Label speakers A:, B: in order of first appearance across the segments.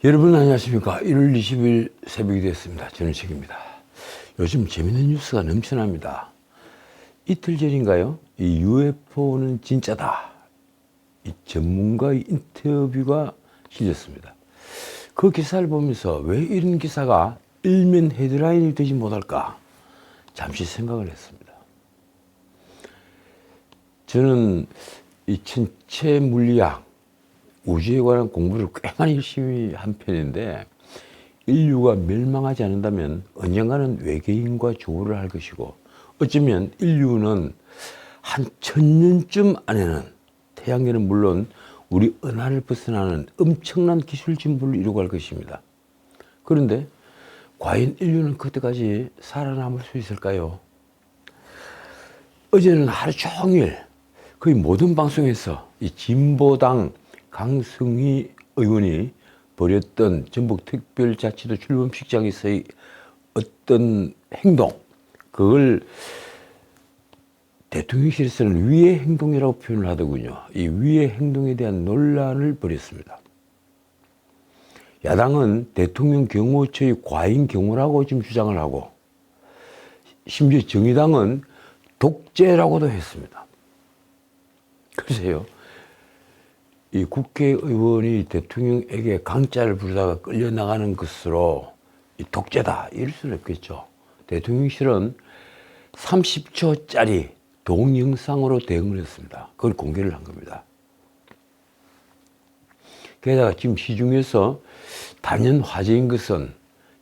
A: 여러분 안녕하십니까. 1월 20일 새벽이 됐습니다. 저는 책입니다. 요즘 재밌는 뉴스가 넘쳐납니다. 이틀 전인가요? 이 UFO는 진짜다. 이 전문가의 인터뷰가 실렸습니다. 그 기사를 보면서 왜 이런 기사가 일면 헤드라인이 되지 못할까? 잠시 생각을 했습니다. 저는 이 천체 물리학, 우주에 관한 공부를 꽤 많이 열심히 한 편인데, 인류가 멸망하지 않는다면 언젠가는 외계인과 조우를 할 것이고, 어쩌면 인류는 한 1000년쯤 안에는 태양계는 물론 우리 은하를 벗어나는 엄청난 기술 진보를 이루고 갈 것입니다. 그런데 과연 인류는 그때까지 살아남을 수 있을까요? 어제는 하루 종일 거의 모든 방송에서 이 진보당 강승희 의원이 벌였던 전북특별자치도 출범식장에서의 어떤 행동, 그걸 대통령실에서는 위의 행동이라고 표현을 하더군요. 이 위의 행동에 대한 논란을 벌였습니다. 야당은 대통령 경호처의 과잉 경호라고 지금 주장을 하고, 심지어 정의당은 독재라고도 했습니다. 글쎄요, 이 국회의원이 대통령에게 강짜를 부르다가 끌려나가는 것으로 이 독재다 이럴 수는 없겠죠. 대통령실은 30초짜리 동영상으로 대응을 했습니다. 그걸 공개를 한 겁니다. 게다가 지금 시중에서 단연 화제인 것은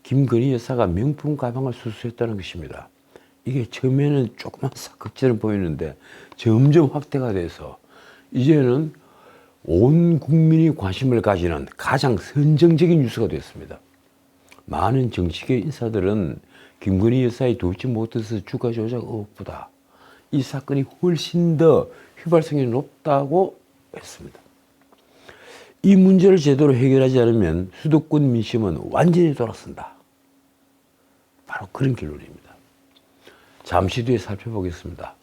A: 김건희 여사가 명품 가방을 수수했다는 것입니다. 이게 처음에는 조그만 사극처럼 보이는데 점점 확대가 돼서 이제는 온 국민이 관심을 가지는 가장 선정적인 뉴스가 됐습니다. 많은 정치계 인사들은 김건희 여사의 도우지 못해서 주가 조작 의혹보다 이 사건이 훨씬 더 휘발성이 높다고 했습니다. 이 문제를 제대로 해결하지 않으면 수도권 민심은 완전히 돌아선다. 바로 그런 결론입니다. 잠시 뒤에 살펴보겠습니다.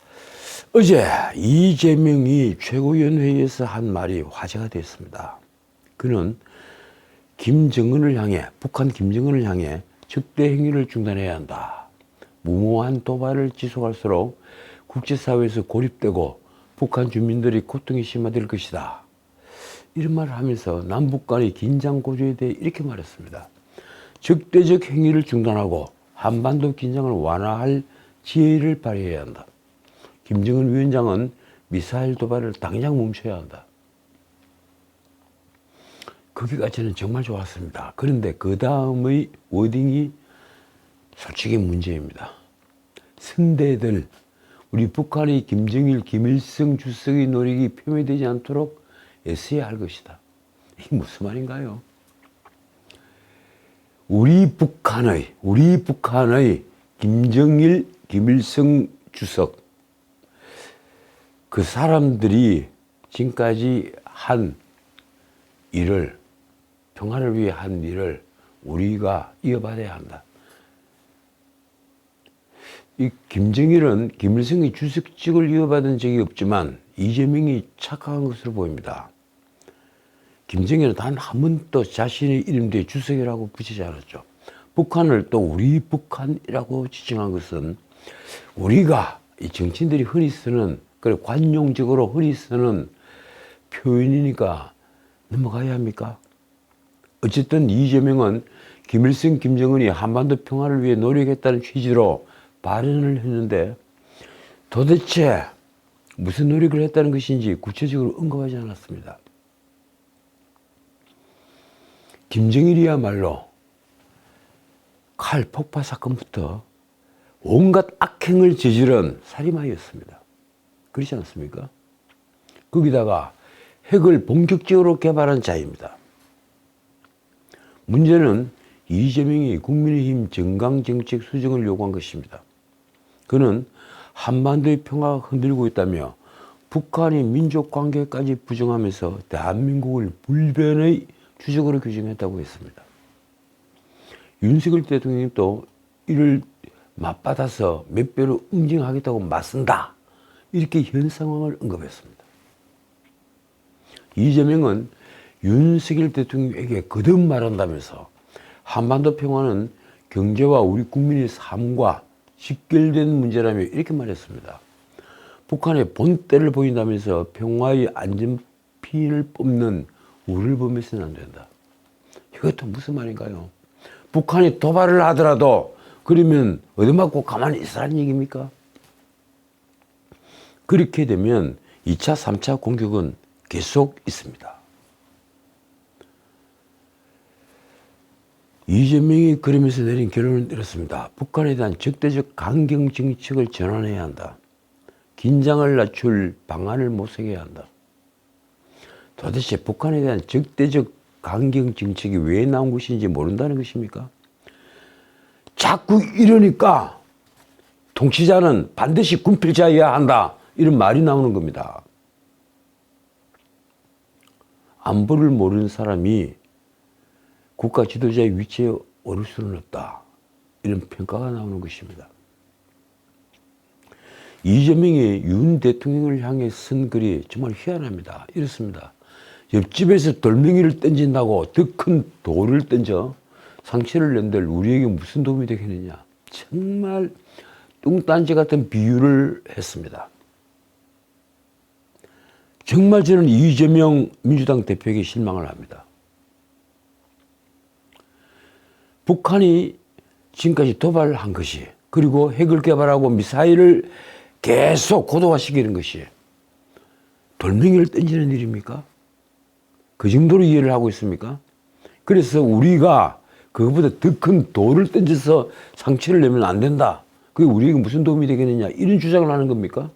A: 어제 이재명이 최고위원회에서 한 말이 화제가 됐습니다. 그는 김정은을 향해, 북한 김정은을 향해 적대 행위를 중단해야 한다. 무모한 도발을 지속할수록 국제사회에서 고립되고 북한 주민들이 고통이 심화될 것이다. 이런 말을 하면서 남북 간의 긴장 고조에 대해 이렇게 말했습니다. 적대적 행위를 중단하고 한반도 긴장을 완화할 지혜를 발휘해야 한다. 김정은 위원장은 미사일 도발을 당장 멈춰야 한다. 거기까지는 정말 좋았습니다. 그런데 그 다음의 워딩이 솔직히 문제입니다. 선대들, 우리 북한의 김정일, 김일성 주석의 노력이 표면되지 않도록 애써야 할 것이다. 이게 무슨 말인가요? 우리 북한의 김정일, 김일성 주석, 그 사람들이 지금까지 한 일을, 평화를 위해 한 일을 우리가 이어받아야 한다. 이 김정일은 김일성이 주석직을 이어받은 적이 없지만 이재명이 착각한 것으로 보입니다. 김정일은 단 한 번도 자신의 이름 뒤에 주석이라고 붙이지 않았죠. 북한을 또 우리 북한이라고 지칭한 것은 우리가 이 정치인들이 흔히 쓰는, 그리고 관용적으로 흔히 쓰는 표현이니까 넘어가야 합니까? 어쨌든 이재명은 김일성, 김정은이 한반도 평화를 위해 노력했다는 취지로 발언을 했는데 도대체 무슨 노력을 했다는 것인지 구체적으로 언급하지 않았습니다. 김정일이야말로 칼 폭파 사건부터 온갖 악행을 저지른 살인마였습니다. 그렇지 않습니까? 거기다가 핵을 본격적으로 개발한 자입니다. 문제는 이재명이 국민의힘 정강정책 수정을 요구한 것입니다. 그는 한반도의 평화가 흔들리고 있다며 북한이 민족관계까지 부정하면서 대한민국을 불변의 주적으로 규정했다고 했습니다. 윤석열 대통령이 또 이를 맞받아서 몇 배로 응징하겠다고 맞선다. 이렇게 현 상황을 언급했습니다. 이재명은 윤석열 대통령에게 거듭 말한다면서 한반도 평화는 경제와 우리 국민의 삶과 직결된 문제라며 이렇게 말했습니다. 북한의 본때를 보인다면서 평화의 안전핀을 뽑는 우리를 보면서는 안 된다. 이것도 무슨 말인가요? 북한이 도발을 하더라도 그러면 얻어맞고 가만히 있으라는 얘기입니까? 그렇게 되면 2차, 3차 공격은 계속 있습니다. 이재명이 그러면서 내린 결론은 이렇습니다. 북한에 대한 적대적 강경 정책을 전환해야 한다. 긴장을 낮출 방안을 모색해야 한다. 도대체 북한에 대한 적대적 강경 정책이 왜 나온 것인지 모른다는 것입니까? 자꾸 이러니까 통치자는 반드시 군필자여야 한다. 이런 말이 나오는 겁니다. 안보를 모르는 사람이 국가 지도자의 위치에 오를 수는 없다. 이런 평가가 나오는 것입니다. 이재명이 윤 대통령을 향해 쓴 글이 정말 희한합니다. 이렇습니다. 옆집에서 돌멩이를 던진다고 더 큰 돌을 던져 상처를 낸들 우리에게 무슨 도움이 되겠느냐. 정말 뚱딴지 같은 비유를 했습니다. 정말 저는 이재명 민주당 대표에게 실망을 합니다. 북한이 지금까지 도발한 것이, 그리고 핵을 개발하고 미사일을 계속 고도화시키는 것이 돌멩이를 던지는 일입니까? 그 정도로 이해를 하고 있습니까? 그래서 우리가 그것보다 더 큰 돌을 던져서 상처를 내면 안 된다. 그게 우리에게 무슨 도움이 되겠느냐. 이런 주장을 하는 겁니까?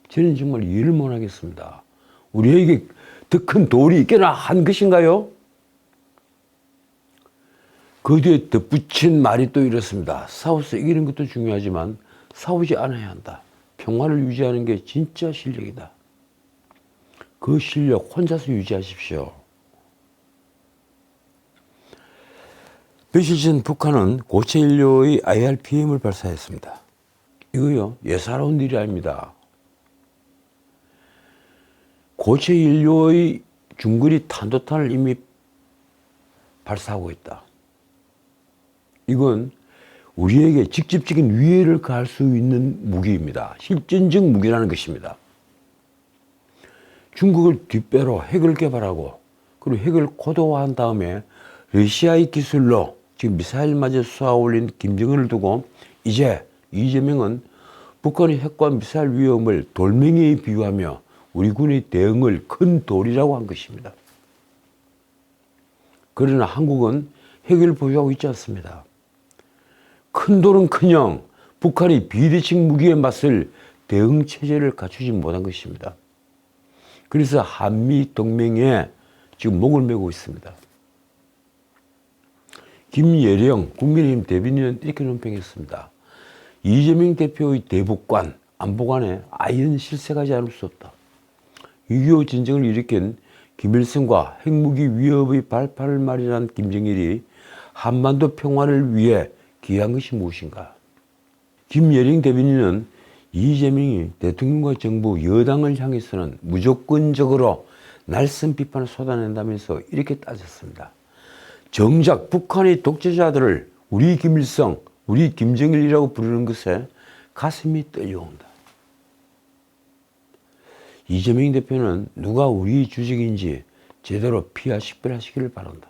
A: 저는 정말 이해를 못 하겠습니다. 우리에게 더 큰 돌이 있게나 한 것인가요? 그 뒤에 덧붙인 말이 또 이렇습니다. 싸워서 이기는 것도 중요하지만 싸우지 않아야 한다. 평화를 유지하는 게 진짜 실력이다. 그 실력 혼자서 유지하십시오. 며칠 전 북한은 고체 인류의 IRBM을 발사했습니다. 이거요, 예사로운 일이 아닙니다. 고체 인류의 중거리 탄도탄을 이미 발사하고 있다. 이건 우리에게 직접적인 위해를 가할 수 있는 무기입니다. 실전적 무기라는 것입니다. 중국을 뒷배로 핵을 개발하고 그리고 핵을 고도화한 다음에 러시아의 기술로 지금 미사일마저 쏘아 올린 김정은을 두고 이제 이재명은 북한의 핵과 미사일 위험을 돌멩이에 비유하며 우리 군의 대응을 큰 돌이라고 한 것입니다. 그러나 한국은 핵을 보유하고 있지 않습니다. 큰 돌은커녕 북한이 비대칭 무기에 맞설 대응 체제를 갖추지 못한 것입니다. 그래서 한미 동맹에 지금 목을 메고 있습니다. 김예령 국민의힘 대변인은 이렇게 논평했습니다. 이재명 대표의 대북관, 안보관에 아연 실색하지 않을 수 없다. 6.25 전쟁을 일으킨 김일성과 핵무기 위협의 발판을 마련한 김정일이 한반도 평화를 위해 기여한 것이 무엇인가? 김예령 대변인은 이재명이 대통령과 정부, 여당을 향해서는 무조건적으로 날선 비판을 쏟아낸다면서 이렇게 따졌습니다. 정작 북한의 독재자들을 우리 김일성, 우리 김정일이라고 부르는 것에 가슴이 떨려온다. 이재명 대표는 누가 우리 주적인지 제대로 피하식별하시기를 바란다.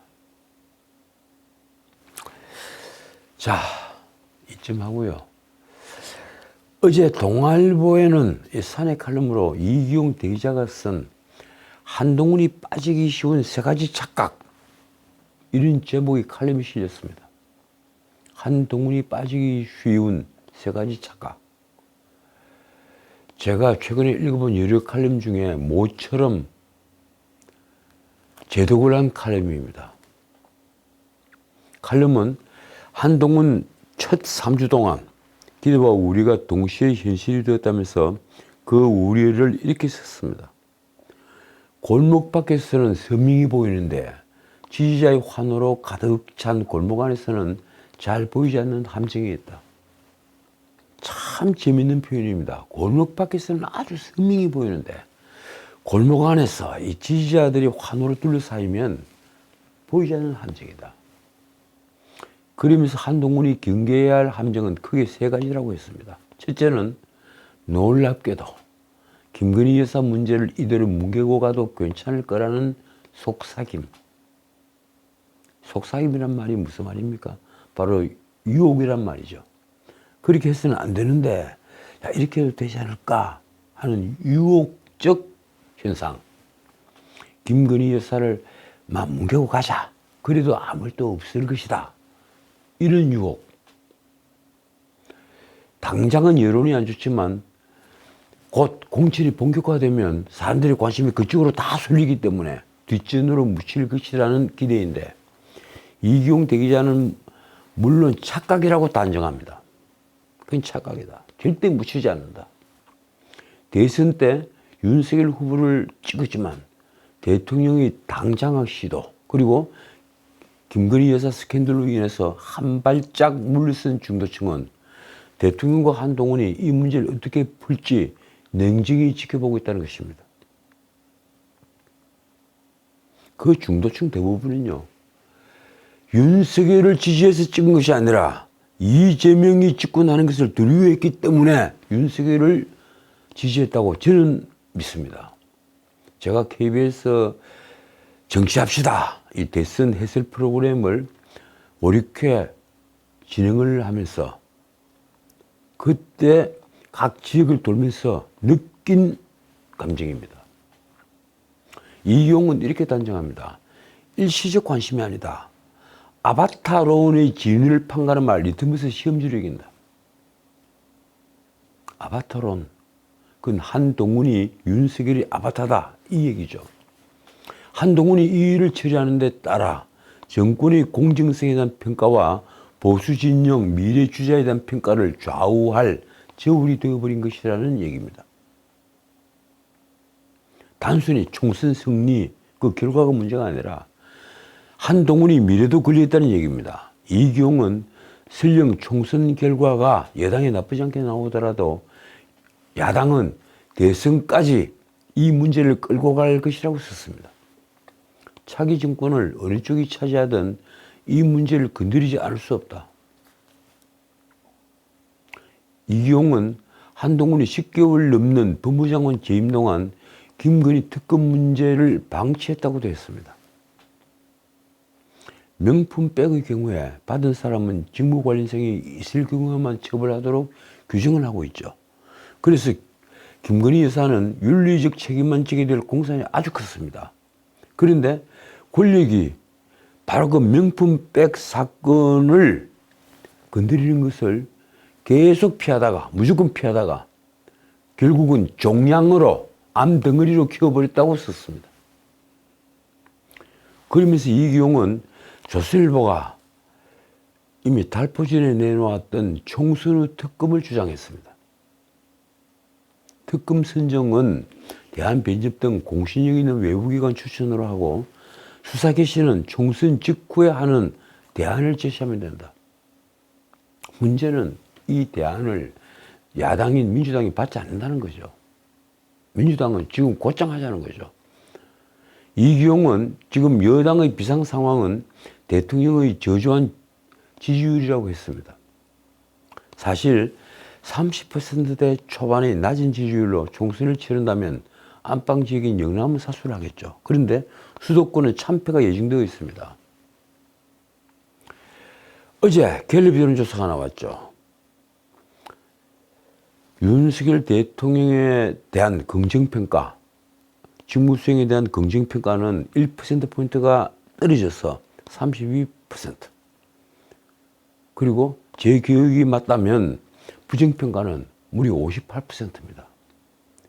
A: 자, 이쯤 하고요. 어제 동아일보에는 사내 칼럼으로 이기용 대기자가 쓴 한동훈이 빠지기 쉬운 세 가지 착각, 이런 제목의 칼럼이 실렸습니다. 한동훈이 빠지기 쉬운 세 가지 착각. 제가 최근에 읽어본 여러 칼럼 중에 모처럼 제독을 한 칼럼입니다. 칼럼은 한동훈 첫 3주 동안 기대와 우리가 동시에 현실이 되었다면서 그 우려를 이렇게 썼습니다. 골목 밖에서는 선명히 보이는데 지지자의 환호로 가득 찬 골목 안에서는 잘 보이지 않는 함정이 있다. 참 재밌는 표현입니다. 골목 밖에서는 아주 선명히 보이는데 골목 안에서 이 지지자들이 환호를 둘러싸이면 보이지 않는 함정이다. 그러면서 한동훈이 경계해야 할 함정은 크게 세 가지라고 했습니다. 첫째는 놀랍게도 김건희 여사 문제를 이대로 뭉개고 가도 괜찮을 거라는 속삭임. 속삭임이란 말이 무슨 말입니까? 바로 유혹이란 말이죠. 그렇게 해서는 안 되는데 야, 이렇게 해도 되지 않을까 하는 유혹적 현상. 김건희 여사를 막 뭉개고 가자. 그래도 아무 일도 없을 것이다. 이런 유혹. 당장은 여론이 안 좋지만 곧 공천이 본격화되면 사람들의 관심이 그쪽으로 다 쏠리기 때문에 뒷전으로 묻힐 것이라는 기대인데 이기용 대기자는 물론 착각이라고 단정합니다. 그건 착각이다. 절대 묻히지 않는다. 대선 때 윤석열 후보를 찍었지만 대통령이 당장학 시도 그리고 김건희 여사 스캔들로 인해서 한 발짝 물러선 중도층은 대통령과 한동훈이 이 문제를 어떻게 풀지 냉정히 지켜보고 있다는 것입니다. 그 중도층 대부분은요. 윤석열을 지지해서 찍은 것이 아니라 이재명이 찍고 나는 것을 두려워했기 때문에 윤석열을 지지했다고 저는 믿습니다. 제가 KBS 정치합시다 이 대선 해설 프로그램을 5, 6회 진행을 하면서 그때 각 지역을 돌면서 느낀 감정입니다. 이경은 이렇게 단정합니다. 일시적 관심이 아니다. 아바타론의 진위를 판가는 말 리트머스 시험지를 이긴다. 아바타론. 그건 한동훈이 윤석열이 아바타다. 이 얘기죠. 한동훈이 이 일을 처리하는 데 따라 정권의 공정성에 대한 평가와 보수 진영 미래 주자에 대한 평가를 좌우할 저울이 되어버린 것이라는 얘기입니다. 단순히 총선 승리 그 결과가 문제가 아니라 한동훈이 미래도 걸려있다는 얘기입니다. 이경은 설령 총선 결과가 여당에 나쁘지 않게 나오더라도 야당은 대선까지 이 문제를 끌고 갈 것이라고 썼습니다. 차기 정권을 어느 쪽이 차지하든 이 문제를 건드리지 않을 수 없다. 이경은 한동훈이 10개월 넘는 법무장관 재임 동안 김건희 특검 문제를 방치했다고도 했습니다. 명품백의 경우에 받은 사람은 직무 관련성이 있을 경우에만 처벌하도록 규정을 하고 있죠. 그래서 김건희 여사는 윤리적 책임만 지게 될 공산이 아주 컸습니다. 그런데 권력이 바로 그 명품백 사건을 건드리는 것을 계속 피하다가 무조건 피하다가 결국은 종량으로 암덩어리로 키워버렸다고 썼습니다. 그러면서 이기용은 조선일보가 이미 달포 전에 내놓았던 총선의 특검을 주장했습니다. 특검 선정은 대한변협 등 공신력 있는 외부기관 추천으로 하고 수사 개시는 총선 직후에 하는 대안을 제시하면 된다. 문제는 이 대안을 야당인 민주당이 받지 않는다는 거죠. 민주당은 지금 곧장 하자는 거죠. 이기용은 지금 여당의 비상 상황은 대통령의 저조한 지지율이라고 했습니다. 사실 30%대 초반의 낮은 지지율로 총선을 치른다면 안방 지역인 영남은 사수를 하겠죠. 그런데 수도권은 참패가 예정되어 있습니다. 어제 갤럽 여론조사가 나왔죠. 윤석열 대통령에 대한 긍정평가, 직무수행에 대한 긍정평가는 1%포인트가 떨어져서 32%. 그리고 제 기억이 맞다면 부정평가는 무려 58%입니다.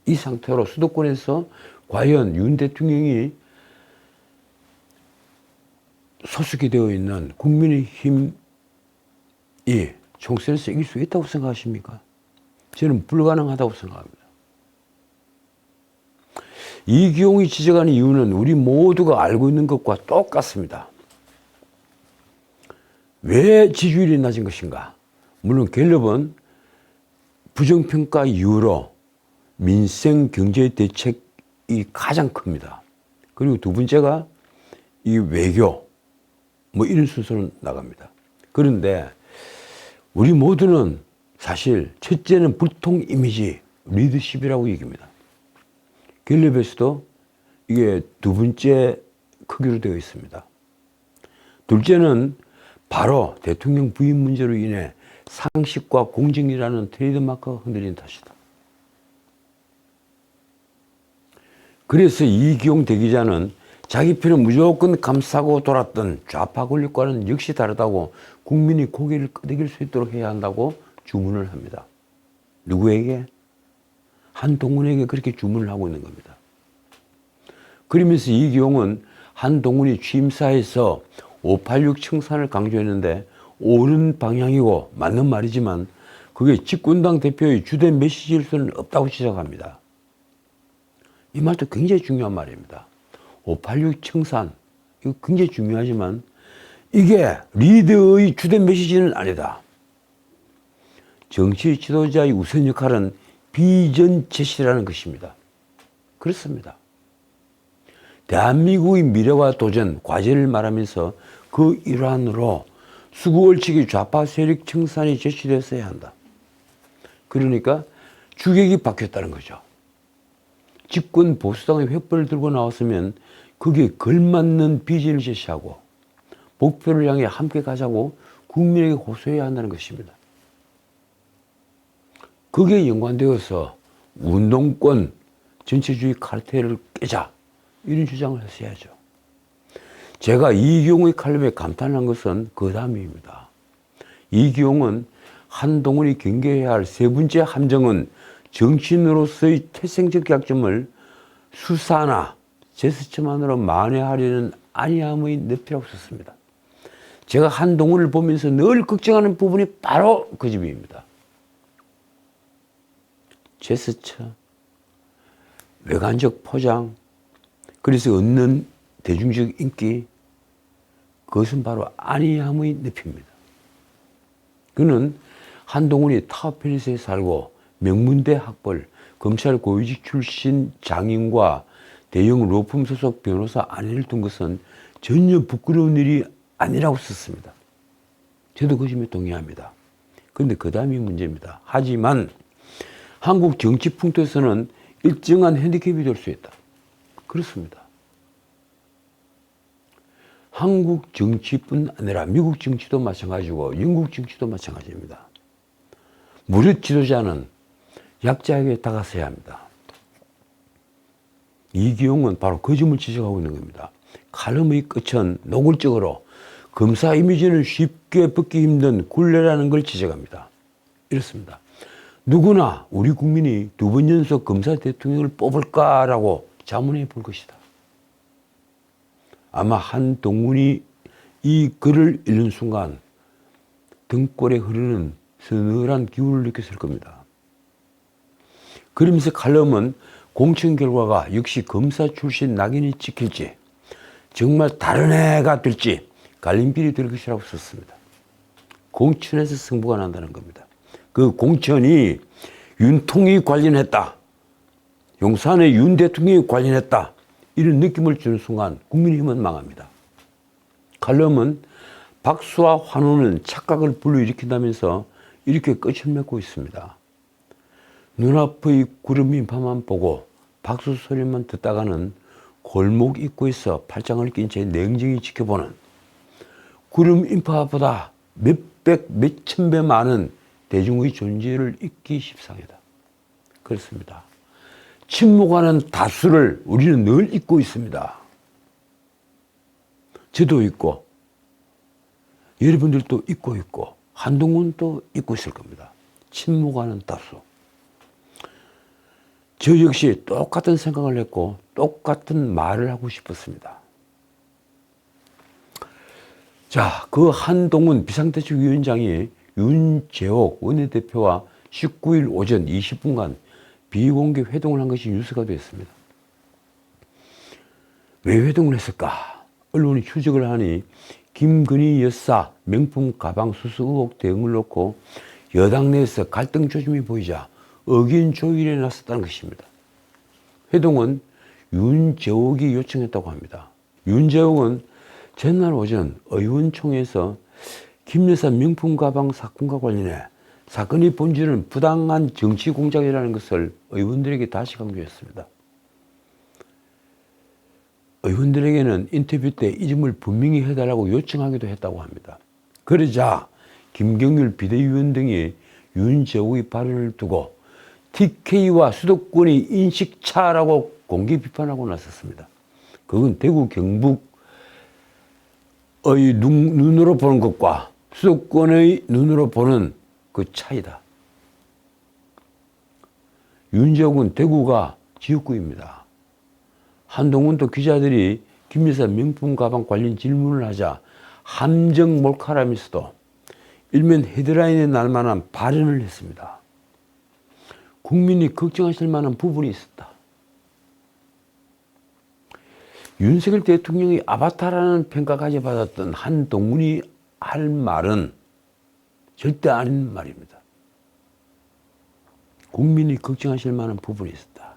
A: 이 상태로 수도권에서 과연 윤 대통령이 소속이 되어 있는 국민의힘이 총선에서 이길 수 있다고 생각하십니까? 저는 불가능하다고 생각합니다. 이기용이 지적하는 이유는 우리 모두가 알고 있는 것과 똑같습니다. 왜 지지율이 낮은 것인가? 물론 갤럽은 부정평가 이후로 민생 경제 대책 이 가장 큽니다. 그리고 두 번째가 이 외교, 뭐 이런 순서로 나갑니다. 그런데 우리 모두는 사실 첫째는 불통 이미지, 리더십이라고 얘기합니다. 갤럽에서도 이게 두 번째 크기로 되어 있습니다. 둘째는 바로 대통령 부인 문제로 인해 상식과 공정이라는 트레이드마크가 흔들린 탓이다. 그래서 이기용 대기자는 자기 편은 무조건 감싸고 돌았던 좌파 권력과는 역시 다르다고 국민이 고개를 끄덕일 수 있도록 해야 한다고 주문을 합니다. 누구에게? 한동훈에게 그렇게 주문을 하고 있는 겁니다. 그러면서 이기용은 한동훈이 취임사에서 586 청산을 강조했는데 옳은 방향이고 맞는 말이지만 그게 집권당 대표의 주된 메시지일 수는 없다고 지적합니다. 이 말도 굉장히 중요한 말입니다. 586 청산, 이거 굉장히 중요하지만 이게 리더의 주된 메시지는 아니다. 정치 지도자의 우선 역할은 비전 제시라는 것입니다. 그렇습니다. 대한민국의 미래와 도전, 과제를 말하면서 그 일환으로 수구월칙의 좌파 세력 청산이 제시됐어야 한다. 그러니까 주객이 바뀌었다는 거죠. 집권 보수당의 횃불을 들고 나왔으면 거기에 걸맞는 비전을 제시하고 목표를 향해 함께 가자고 국민에게 호소해야 한다는 것입니다. 거기에 연관되어서 운동권 전체주의 카르텔을 깨자 이런 주장을 했어야죠. 제가 이기용의 칼럼에 감탄한 것은 그 다음입니다. 이기용은 한동훈이 경계해야 할 세 번째 함정은 정치인으로서의 태생적 약점을 수사나 제스처만으로 만회하려는 아니함의 늪이라고 썼습니다. 제가 한동훈을 보면서 늘 걱정하는 부분이 바로 그 점입니다. 제스처, 외관적 포장, 그래서 얻는 대중적 인기, 그것은 바로 아니함의 늪입니다. 그는 한동훈이 타워팰리스에 살고 명문대 학벌, 검찰 고위직 출신 장인과 대형 로펌 소속 변호사 아내를 둔 것은 전혀 부끄러운 일이 아니라고 썼습니다. 저도 그 점에 동의합니다. 그런데 그 다음이 문제입니다. 하지만 한국 정치 풍토에서는 일정한 핸디캡이 될 수 있다. 그렇습니다. 한국 정치뿐 아니라 미국 정치도 마찬가지고 영국 정치도 마찬가지입니다. 무릇 지도자는 약자에게 다가서야 합니다. 이기용은 바로 그 점을 지적하고 있는 겁니다. 칼럼의 끝은 노골적으로 검사 이미지는 쉽게 벗기 힘든 굴레라는 걸 지적합니다. 이렇습니다. 누구나 우리 국민이 두 번 연속 검사 대통령을 뽑을까라고 자문해 볼 것이다. 아마 한동훈이 이 글을 읽는 순간 등골에 흐르는 서늘한 기운을 느꼈을 겁니다. 그러면서 칼럼은 공천 결과가 역시 검사 출신 낙인이 찍힐지 정말 다른 애가 될지 갈림길이 될 것이라고 썼습니다. 공천에서 승부가 난다는 겁니다. 그 공천이 윤통이 관련했다. 용산의 윤 대통령이 관련했다. 이런 느낌을 주는 순간 국민의힘은 망합니다. 칼럼은 박수와 환호는 착각을 불러일으킨다면서 이렇게 끝을 맺고 있습니다. 눈앞의 구름 인파만 보고 박수 소리만 듣다가는 골목 입구에서 팔짱을 낀 채 냉정히 지켜보는 구름 인파보다 몇백, 몇천 배 많은 대중의 존재를 잊기 십상이다. 그렇습니다. 침묵하는 다수를 우리는 늘 잊고 있습니다. 저도 잊고 여러분들도 잊고 있고 한동훈도 잊고 있을 겁니다. 침묵하는 다수. 저 역시 똑같은 생각을 했고 똑같은 말을 하고 싶었습니다. 자, 그 한동훈 비상대책위원장이 윤재옥 원내대표와 19일 오전 20분간 비공개 회동을 한 것이 뉴스가 됐습니다. 왜 회동을 했을까? 언론이 추적을 하니 김건희 여사 명품 가방 수수 의혹 대응을 놓고 여당 내에서 갈등 조짐이 보이자 의견 조율에 나섰다는 것입니다. 회동은 윤재옥이 요청했다고 합니다. 윤재옥은 전날 오전 의원총회에서 김 여사 명품 가방 사건과 관련해 사건의 본질은 부당한 정치 공작이라는 것을 의원들에게 다시 강조했습니다. 의원들에게는 인터뷰 때 이 점을 분명히 해달라고 요청하기도 했다고 합니다. 그러자 김경률 비대위원 등이 윤재욱의 발언을 두고 TK와 수도권이 인식차라고 공개 비판하고 나섰습니다. 그건 대구 경북의 눈으로 보는 것과 수도권의 눈으로 보는 그 차이다. 윤재욱은 대구가 지역구입니다. 한동훈도 기자들이 김 여사 명품 가방 관련 질문을 하자 함정 몰카라면서도 일면 헤드라인에 날 만한 발언을 했습니다. 국민이 걱정하실 만한 부분이 있었다. 윤석열 대통령이 아바타라는 평가까지 받았던 한동훈이 할 말은 절대 아닌 말입니다. 국민이 걱정하실 만한 부분이 있었다.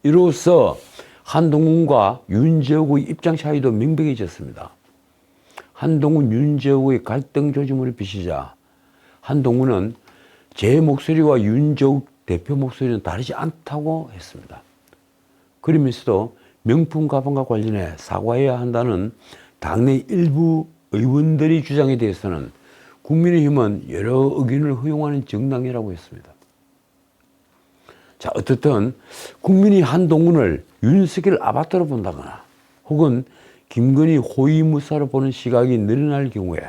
A: 이로써 한동훈과 윤재욱의 입장 차이도 명백해졌습니다. 한동훈, 윤재욱의 갈등 조짐을 비시자 한동훈은 제 목소리와 윤재욱 대표 목소리는 다르지 않다고 했습니다. 그러면서도 명품 가방과 관련해 사과해야 한다는 당내 일부 의원들의 주장에 대해서는 국민의힘은 여러 의견을 허용하는 정당이라고 했습니다. 자, 어떻든 국민이 한동훈을 윤석열 아바타로 본다거나 혹은 김건희 호위무사로 보는 시각이 늘어날 경우에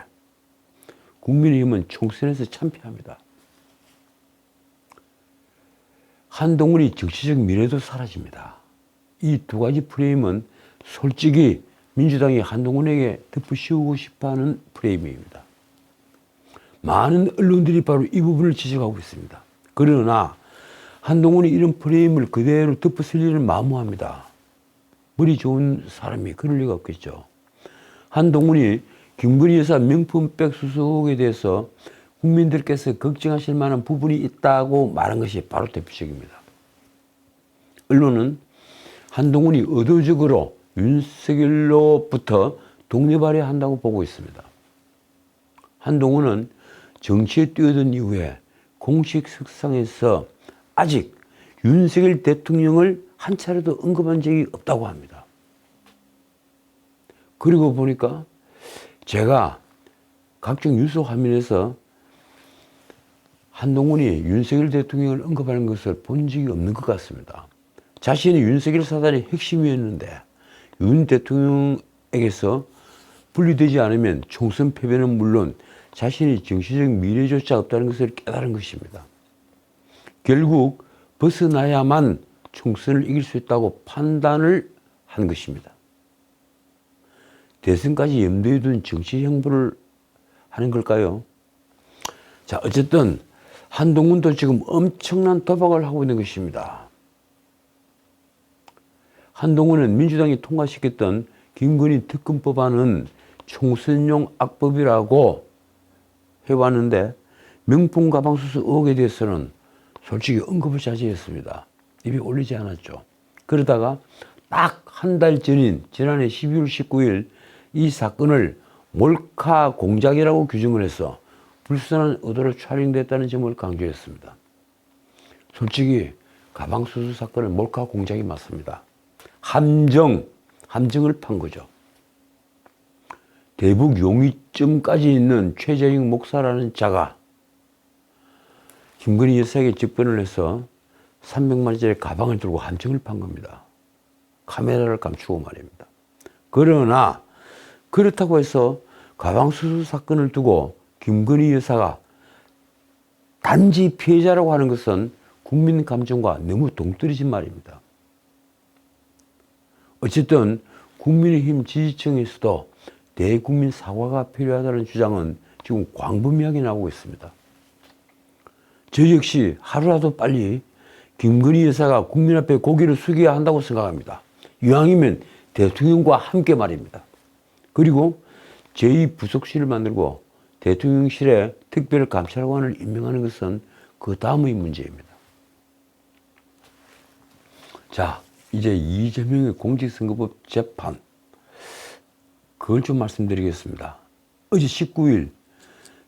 A: 국민의힘은 총선에서 참패합니다. 한동훈의 정치적 미래도 사라집니다. 이 두 가지 프레임은 솔직히 민주당이 한동훈에게 덮어씌우고 싶어하는 프레임입니다. 많은 언론들이 바로 이 부분을 지적하고 있습니다. 그러나 한동훈이 이런 프레임을 그대로 덮어쓰리를 마무합니다. 머리 좋은 사람이 그럴 리가 없겠죠. 한동훈이 김건희 여사 명품백 수속에 대해서 국민들께서 걱정하실 만한 부분이 있다고 말한 것이 바로 대표적입니다. 언론은 한동훈이 의도적으로 윤석열로부터 독려발휘 한다고 보고 있습니다. 한동훈은 정치에 뛰어든 이후에 공식 석상에서 아직 윤석열 대통령을 한 차례도 언급한 적이 없다고 합니다. 그리고 보니까 제가 각종 뉴스 화면에서 한동훈이 윤석열 대통령을 언급하는 것을 본 적이 없는 것 같습니다. 자신이 윤석열 사단의 핵심이었는데 윤 대통령에게서 분리되지 않으면 총선 패배는 물론 자신의 정치적 미래조차 없다는 것을 깨달은 것입니다. 결국 벗어나야만 총선을 이길 수 있다고 판단을 한 것입니다. 대선까지 염두에 둔 정치 행보를 하는 걸까요? 자, 어쨌든 한동훈도 지금 엄청난 도박을 하고 있는 것입니다. 한동훈은 민주당이 통과시켰던 김건희 특검 법안은 총선용 악법이라고 해왔는데 명품 가방 수수 의혹에 대해서는 솔직히 언급을 자제했습니다. 입에 올리지 않았죠. 그러다가 딱 한 달 전인 지난해 12월 19일 이 사건을 몰카 공작이라고 규정을 해서 불순한 의도로 촬영됐다는 점을 강조했습니다. 솔직히 가방 수수 사건은 몰카 공작이 맞습니다. 함정을 판 거죠. 대북 용의점까지 있는 최재형 목사라는 자가 김건희 여사에게 접근을 해서 300만 원짜리 가방을 들고 함정을 판 겁니다. 카메라를 감추고 말입니다. 그러나 그렇다고 해서 가방 수수 사건을 두고 김건희 여사가 단지 피해자라고 하는 것은 국민 감정과 너무 동떨어진 말입니다. 어쨌든 국민의힘 지지층에서도 대국민 사과가 필요하다는 주장은 지금 광범위하게 나오고 있습니다. 저 역시 하루라도 빨리 김건희 여사가 국민 앞에 고개를 숙여야 한다고 생각합니다. 이왕이면 대통령과 함께 말입니다. 그리고 제2부속실을 만들고 대통령실에 특별감찰관을 임명하는 것은 그 다음의 문제입니다. 자, 이제 이재명의 공직선거법 재판, 그걸 좀 말씀드리겠습니다. 어제 19일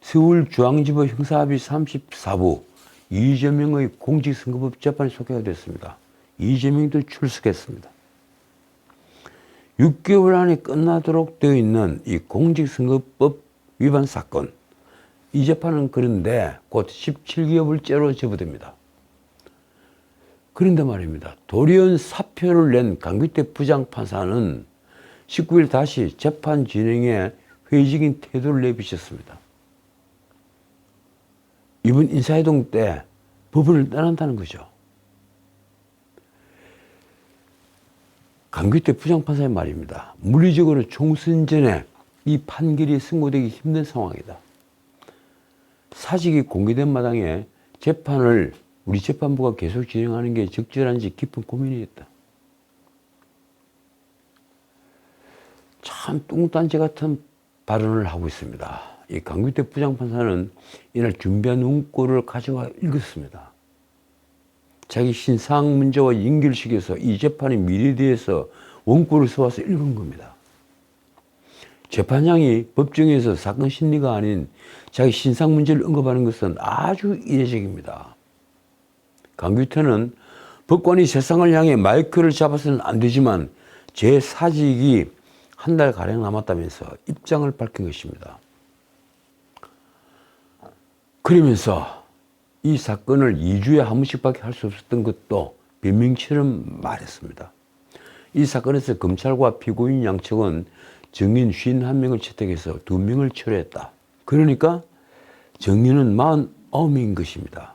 A: 서울중앙지법 형사합의 34부 이재명의 공직선거법 재판이 소개가 됐습니다. 이재명도 출석했습니다. 6개월 안에 끝나도록 되어 있는 이 공직선거법 위반 사건, 이 재판은 그런데 곧 17개월째로 접어듭니다. 그런데 말입니다. 돌연 사표를 낸 강규태 부장판사는 19일 다시 재판 진행에 회의적인 태도를 내비쳤습니다. 이번 인사이동 때 법원을 떠난다는 거죠. 강규태 부장판사의 말입니다. 물리적으로 총선 전에 이 판결이 승고되기 힘든 상황이다. 사직이 공개된 마당에 재판을 우리 재판부가 계속 진행하는 게 적절한지 깊은 고민이 있다. 참 뚱딴지 같은 발언을 하고 있습니다. 이 강규태 부장판사는 이날 준비한 원고를 가져와 읽었습니다. 자기 신상 문제와 연결시켜서 이 재판의 미래에 대해서 원고를 써와서 읽은 겁니다. 재판장이 법정에서 사건 심리가 아닌 자기 신상 문제를 언급하는 것은 아주 이례적입니다. 강규태는 법관이 세상을 향해 마이크를 잡아서는 안 되지만 제 사직이 한 달가량 남았다면서 입장을 밝힌 것입니다. 그러면서 이 사건을 2주에 한 번씩밖에 할 수 없었던 것도 변명처럼 말했습니다. 이 사건에서 검찰과 피고인 양측은 증인 51명을 채택해서 2명을 철회했다. 그러니까 증인은 49명인 것입니다.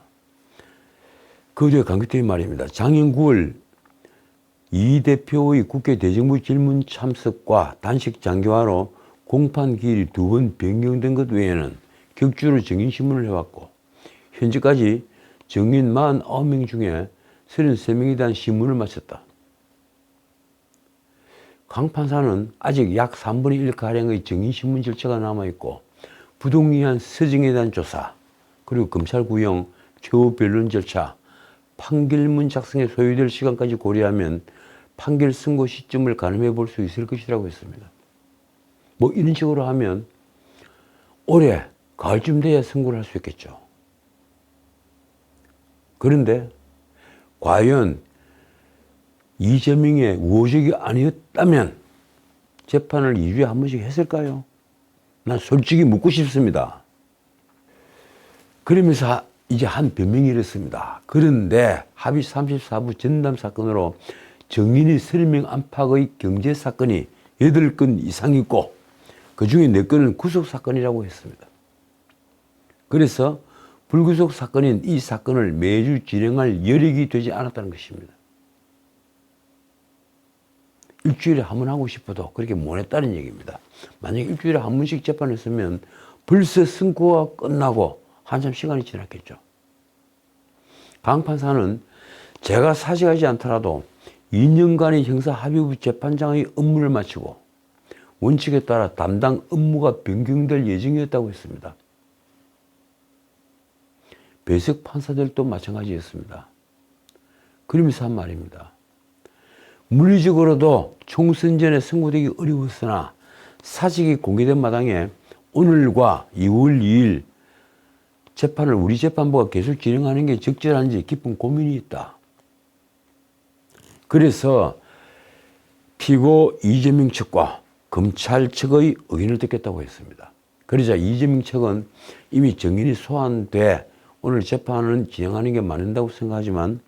A: 그 뒤에 강규태의 말입니다. 작년 9월 이 대표의 국회 대정부 질문 참석과 단식 장기화로 공판 기일이 2번 변경된 것 외에는 격주로 증인 신문을 해왔고 현재까지 증인 49명 중에 33명에 대한 신문을 마쳤다. 강 판사는 아직 약 3분의 1가량의 증인 신문 절차가 남아있고 부동의한 서증에 대한 조사, 그리고 검찰 구형, 최후 변론 절차, 판결문 작성에 소요될 시간까지 고려하면 판결 선고 시점을 가늠해 볼 수 있을 것이라고 했습니다. 뭐 이런 식으로 하면 올해 가을쯤 돼야 선고를 할 수 있겠죠. 그런데 과연 이재명의 우호적이 아니었다면 재판을 2주에 한 번씩 했을까요? 난 솔직히 묻고 싶습니다. 그러면서 이제 한 변명이 이렇습니다. 그런데 합의 34부 전담 사건으로 정인이 30명 안팎의 경제 사건이 8건 이상 있고 그 중에 4건은 구속 사건이라고 했습니다. 그래서 불구속 사건인 이 사건을 매주 진행할 여력이 되지 않았다는 것입니다. 일주일에 한 번 하고 싶어도 그렇게 못했다는 얘기입니다. 만약에 일주일에 한 번씩 재판했으면 벌써 선고가 끝나고 한참 시간이 지났겠죠. 강 판사는 제가 사직하지 않더라도 2년간의 형사합의부 재판장의 업무를 마치고 원칙에 따라 담당 업무가 변경될 예정이었다고 했습니다. 배석 판사들도 마찬가지였습니다. 그러면서 한 말입니다. 물리적으로도 총선 전에 선고되기 어려웠으나 사직이 공개된 마당에 오늘과 2월 2일 재판을 우리 재판부가 계속 진행하는 게 적절한지 깊은 고민이 있다. 그래서 피고 이재명 측과 검찰 측의 의견을 듣겠다고 했습니다. 그러자 이재명 측은 이미 정인이 소환돼 오늘 재판은 진행하는 게 맞는다고 생각하지만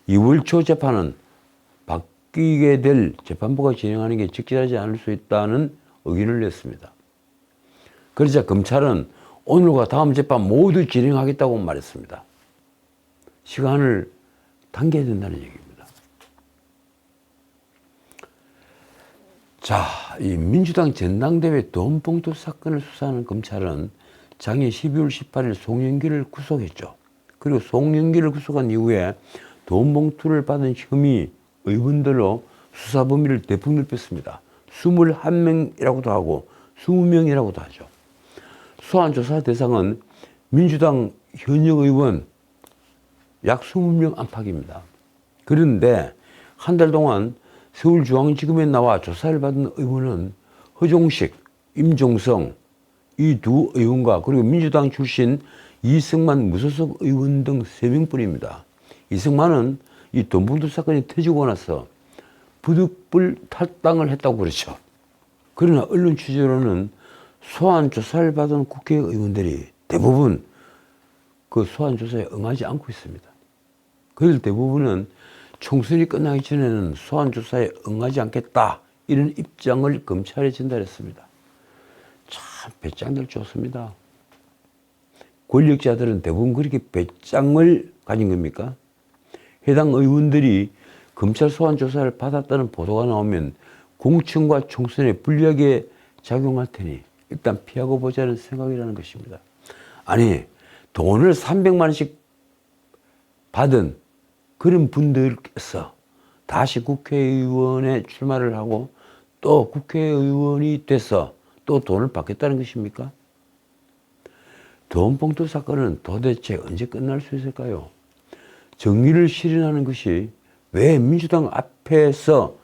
A: 2월 초 재판은 바뀌게 될 재판부가 진행하는 게 적절하지 않을 수 있다는 의견을 냈습니다. 그러자 검찰은 오늘과 다음 재판 모두 진행하겠다고 말했습니다. 시간을 당겨야 된다는 얘기입니다. 자, 이 민주당 전당대회 돈봉투 사건을 수사하는 검찰은 작년 12월 18일 송영길을 구속했죠. 그리고 송영길을 구속한 이후에 돈봉투를 받은 혐의 의원들로 수사 범위를 대폭 넓혔습니다. 21명이라고도 하고 20명이라고도 하죠. 소환 조사 대상은 민주당 현역 의원 약 20명 안팎입니다. 그런데 한 달 동안 서울중앙지검에 나와 조사를 받은 의원은 허종식, 임종성 이 두 의원과 그리고 민주당 출신 이승만 무소속 의원 등 3명뿐입니다. 이승만은 이 돈봉투 사건이 터지고 나서 부득불 탈당을 했다고 그러죠. 그러나 언론 취재로는 소환 조사를 받은 국회의원들이 대부분 그 소환 조사에 응하지 않고 있습니다. 그들 대부분은 총선이 끝나기 전에는 소환 조사에 응하지 않겠다 이런 입장을 검찰에 전달했습니다. 참 배짱들 좋습니다. 권력자들은 대부분 그렇게 배짱을 가진 겁니까? 해당 의원들이 검찰 소환 조사를 받았다는 보도가 나오면 공천과 총선에 불리하게 작용할 테니 일단 피하고 보자는 생각이라는 것입니다. 아니, 돈을 300만 원씩 받은 그런 분들께서 다시 국회의원에 출마를 하고 또 국회의원이 돼서 또 돈을 받겠다는 것입니까? 돈봉투 사건은 도대체 언제 끝날 수 있을까요? 정의를 실현하는 것이 왜 민주당 앞에서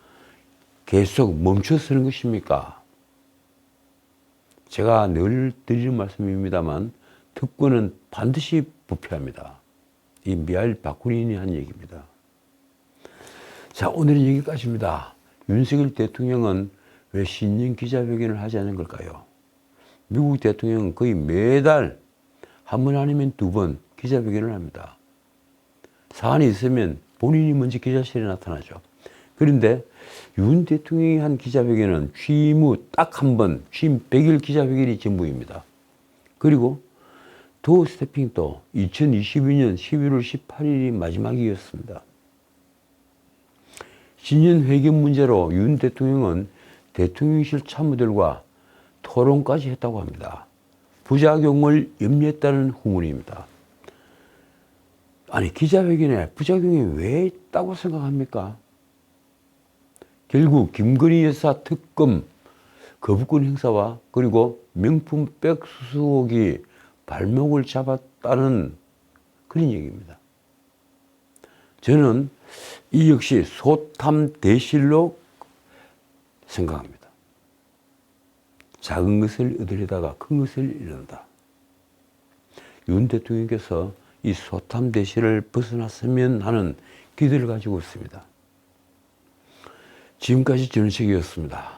A: 계속 멈춰서는 것입니까? 제가 늘 드리는 말씀입니다만 특권은 반드시 부패합니다. 이 미하일 바쿠닌이 한 얘기입니다. 자, 오늘은 여기까지입니다. 윤석열 대통령은 왜 신년 기자회견을 하지 않은 걸까요? 미국 대통령은 거의 매달 한 번 아니면 2번 기자회견을 합니다. 사안이 있으면 본인이 먼저 기자실에 나타나죠. 그런데 윤 대통령이 한 기자회견은 취임 후 딱 한 번, 취임 100일 기자회견이 전부입니다. 그리고 도 스태핑도 2022년 11월 18일이 마지막이었습니다. 신년 회견 문제로 윤 대통령은 대통령실 참모들과 토론까지 했다고 합니다. 부작용을 염려했다는 후문입니다. 아니, 기자회견에 부작용이 왜 있다고 생각합니까? 결국 김건희 여사 특검 거부권 행사와 그리고 명품백 수수 의혹이 발목을 잡았다는 그런 얘기입니다. 저는 이 역시 소탐 대실로 생각합니다. 작은 것을 얻으려다가 큰 것을 잃는다. 윤 대통령께서 이 소탐 대실을 벗어났으면 하는 기대를 가지고 있습니다. 지금까지 전우식이었습니다.